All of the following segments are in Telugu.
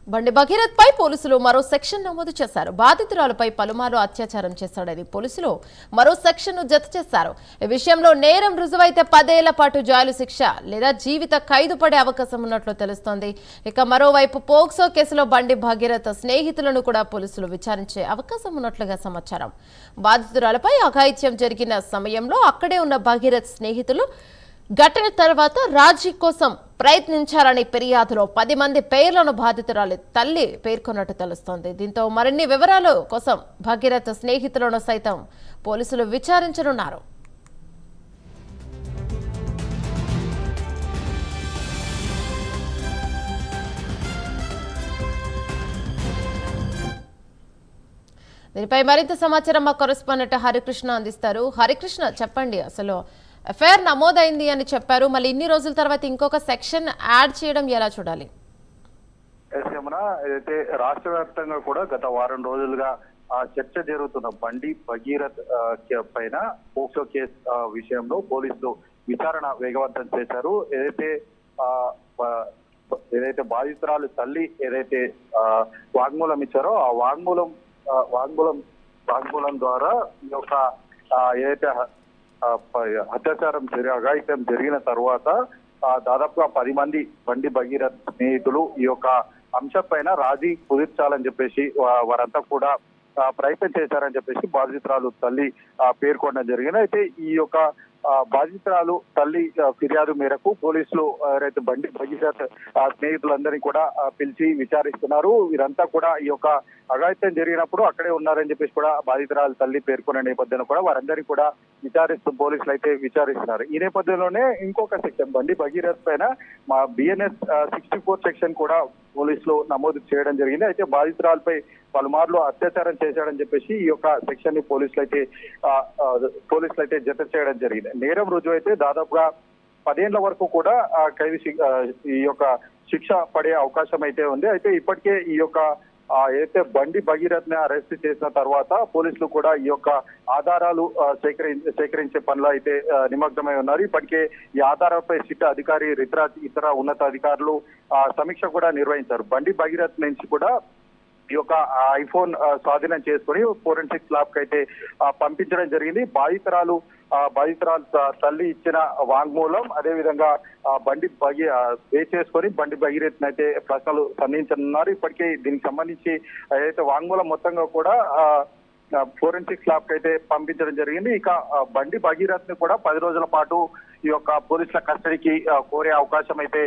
బండి భగీరథ్ పై పోలీసులు మరో సెక్షన్ నమోదు చేశారు. బాధితురాలపై పలుమార్లు అత్యాచారం చేశాడని పోలీసులు మరో సెక్షన్ ను జత చేశారు. ఈ విషయంలో నేరం రుజువైతే 10 ఏళ్ల పాటు జైలు శిక్ష లేదా జీవిత ఖైదు పడే అవకాశం ఉన్నట్లు తెలుస్తోంది. ఇక మరోవైపు పోక్సో కేసులో బండి భగీరథ్ స్నేహితులను కూడా పోలీసులు విచారించే అవకాశం ఉన్నట్లుగా సమాచారం. బాధితురాలపై అఘాయిత్యం జరిగిన సమయంలో అక్కడే ఉన్న భగీరథ్ స్నేహితులు ఘటన తర్వాత రాజీ కోసం ప్రయత్నించారని ఫిర్యాదులో 10 మంది పేర్లను బాధితురాలి తల్లి పేర్కొన్నట్టు తెలుస్తోంది. దీంతో మరిన్ని వివరాల కోసం భగీరథ్ స్నేహితులను సైతం పోలీసులు విచారించనున్నారు. దీనిపై మరింత సమాచారం మా కరెస్పాండెంట్ హరికృష్ణ అందిస్తారు. హరికృష్ణ, చెప్పండి, అసలు ఎఫ్ఐఆర్ నమోదైంది అని చెప్పారు, మళ్ళీ ఇన్ని రోజుల తర్వాత ఇంకొక సెక్షన్ యాడ్ చేయడం ఎలా చూడాలి? అయితే రాష్ట్ర వ్యాప్తంగా కూడా గత వారం రోజులుగా చర్చ జరుగుతున్న బండి భగీరథ్ పైన పోక్సో కేసు విషయంలో పోలీసులు విచారణ వేగవంతం చేశారు. ఏదైతే బాధితురాలు తల్లి ఏదైతే వాంగ్మూలం ఇచ్చారో ఆ వాంగ్మూలం ద్వారా ఈ యొక్క ఏదైతే అత్యాచారం అఘాయిత్యం జరిగిన తర్వాత దాదాపుగా 10 మంది బండి భగీరథ్ స్నేహితులు ఈ యొక్క అంశం పైన రాజీ కుదిర్చాలని చెప్పేసి వారంతా కూడా ప్రయత్నం చేశారని చెప్పేసి బాధితురాలు తల్లి పేర్కొనడం జరిగింది. అయితే ఈ యొక్క బాధితురాలు తల్లి ఫిర్యాదు మేరకు పోలీసులు ఎవరైతే బండి భగీరథ్ స్నేహితులందరినీ కూడా పిలిచి విచారిస్తున్నారు. వీరంతా కూడా ఈ యొక్క అఘాయిత్యం జరిగినప్పుడు అక్కడే ఉన్నారని చెప్పేసి కూడా బాధితురాలు తల్లి పేర్కొన్న నేపథ్యంలో కూడా వారందరినీ కూడా విచారిస్తూ పోలీసులు అయితే విచారిస్తున్నారు. ఈ నేపథ్యంలోనే ఇంకొక సెక్షన్ బండి భగీరథ్ పైన మా బిఎన్ఎస్ 64 సెక్షన్ కూడా పోలీసులు నమోదు చేయడం జరిగింది. అయితే బాధితురాలపై పలుమార్లు అత్యాచారం చేశాడని చెప్పేసి ఈ యొక్క సెక్షన్ ని పోలీసులు అయితే జత చేయడం జరిగింది. నేరం రుజువు అయితే దాదాపుగా 10 ఏళ్ల వరకు కూడా ఖైదు ఈ యొక్క శిక్ష పడే అవకాశం అయితే ఉంది. అయితే ఇప్పటికే ఈ యొక్క అయితే బండి భగీరథ్ ని అరెస్ట్ చేసిన తర్వాత పోలీసులు కూడా ఈ యొక్క ఆధారాలు సేకరించే పనిలో అయితే నిమగ్నమై ఉన్నారు. ఇప్పటికే ఈ ఆధారాలపై సిట్ అధికారి ఇతర ఉన్నత అధికారులు సమీక్ష కూడా నిర్వహించారు. బండి భగీరథ్ నుంచి కూడా ఈ యొక్క ఐఫోన్ స్వాధీనం చేసుకుని ఫోరెన్సిక్ ల్యాబ్ కి అయితే పంపించడం జరిగింది. బాధితురాలు తల్లి ఇచ్చిన వాంగ్మూలం అదే విధంగా చేసుకొని బండి భగీరథ్ అయితే ప్రశ్నలు సంధించనున్నారు. ఇప్పటికే దీనికి సంబంధించి ఏదైతే వాంగ్మూలం మొత్తంగా కూడా ఫోరెన్సిక్ ల్యాబ్ కి అయితే పంపించడం జరిగింది. ఇక బండి భగీరథ్ ని కూడా 10 రోజుల పాటు ఈ యొక్క పోలీసుల కస్టడీకి కోరే అవకాశం అయితే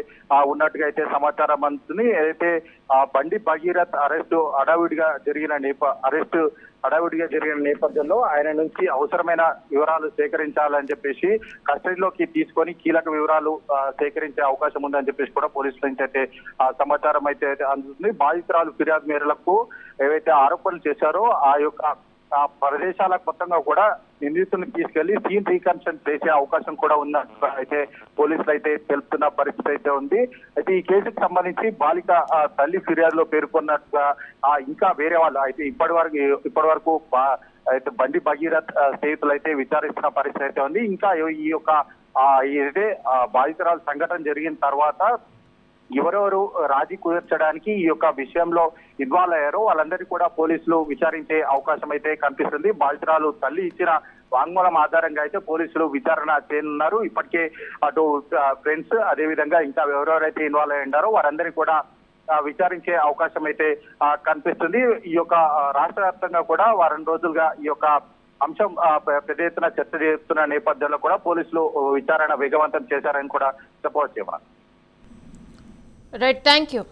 ఉన్నట్టుగా అయితే సమాచారం అందుతుంది. ఏదైతే బండి భగీరథ్ అరెస్టు హడావిడిగా జరిగిన నేపథ్యంలో ఆయన నుంచి అవసరమైన వివరాలు సేకరించాలని చెప్పేసి కస్టడీలోకి తీసుకొని కీలక వివరాలు సేకరించే అవకాశం ఉందని చెప్పేసి కూడా పోలీసుల నుంచి అయితే సమాచారం అయితే అందుతుంది. బాధితురాలు ఫిర్యాదు మేరకు ఏవైతే ఆరోపణలు చేశారో ఆ యొక్క ప్రదేశాలకు మొత్తంగా కూడా నిందితులను తీసుకెళ్లి సీన్ రీకన్స్ట్రక్షన్ చేసే అవకాశం కూడా ఉన్నట్టు అయితే పోలీసులు అయితే తెలుపుతున్న పరిస్థితి అయితే ఉంది. అయితే ఈ కేసుకు సంబంధించి బాలిక తల్లి ఫిర్యాదులో పేర్కొన్నట్టుగా ఇంకా వేరే వాళ్ళు అయితే ఇప్పటి వరకు అయితే బండి భగీరథ్ స్నేహితులు అయితే విచారిస్తున్న పరిస్థితి అయితే ఉంది. ఇంకా ఈ యొక్క ఏదైతే బాధితురాలు సంఘటన జరిగిన తర్వాత ఎవరెవరు రాజీ కుదర్చడానికి ఈ యొక్క విషయంలో ఇన్వాల్వ్ అయ్యారో వాళ్ళందరినీ కూడా పోలీసులు విచారించే అవకాశం అయితే కనిపిస్తుంది. బాధితురాలు తల్లి ఇచ్చిన వాంగ్మూలం ఆధారంగా అయితే పోలీసులు విచారణ చేయనున్నారు. ఇప్పటికే అటు ఫ్రెండ్స్ అదే విధంగా ఇంకా ఎవరెవరైతే ఇన్వాల్వ్ అయ్యి ఉన్నారో వారందరినీ కూడా విచారించే అవకాశం అయితే కనిపిస్తుంది. ఈ యొక్క రాష్ట్ర వ్యాప్తంగా కూడా వారం రోజులుగా ఈ యొక్క అంశం పెద్ద ఎత్తున చర్చ చేస్తున్న నేపథ్యంలో కూడా పోలీసులు విచారణ వేగవంతం చేశారని కూడా చెప్పవచ్చు. Right, thank you.